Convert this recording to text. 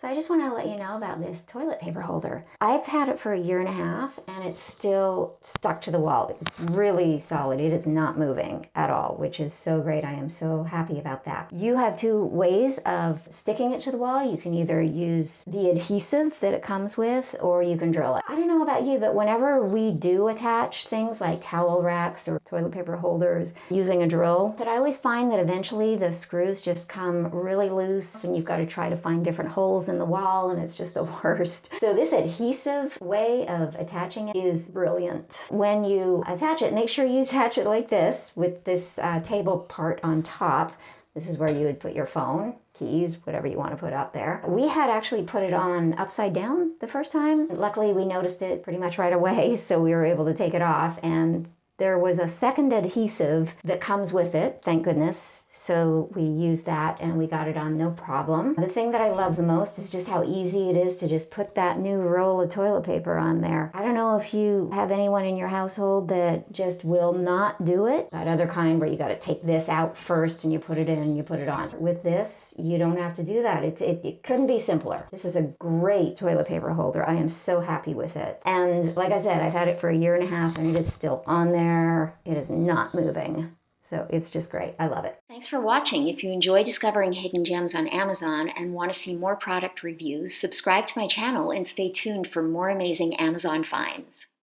So I just want to let you know about this toilet paper holder. I've had it for a year and a half and it's still stuck to the wall. It's really solid. It is not moving at all, which is so great. I am so happy about that. You have two ways of sticking it to the wall. You can either use the adhesive that it comes with, or you can drill it. I don't know about you, but whenever we do attach things like towel racks or toilet paper holders using a drill, that I always find that eventually the screws just come really loose and you've got to try to find different holes in the wall, and it's just the worst. So this adhesive way of attaching it is brilliant. When you attach it, make sure you attach it like this with this table part on top. This is where you would put your phone, keys, whatever you want to put up there. We had actually put it on upside down the first time. Luckily, we noticed it pretty much right away, so we were able to take it off, and there was a second adhesive that comes with it, thank goodness. So we used that and we got it on no problem. The thing that I love the most is just how easy it is to just put that new roll of toilet paper on there. I don't know if you have anyone in your household that just will not do it. That other kind where you got to take this out first and you put it in and you put it on. With this, you don't have to do that. It couldn't be simpler. This is a great toilet paper holder. I am so happy with it. And like I said, I've had it for a year and a half and it is still on there. It is not moving. So it's just great. I love it. Thanks for watching. If you enjoy discovering hidden gems on Amazon and want to see more product reviews, subscribe to my channel and stay tuned for more amazing Amazon finds.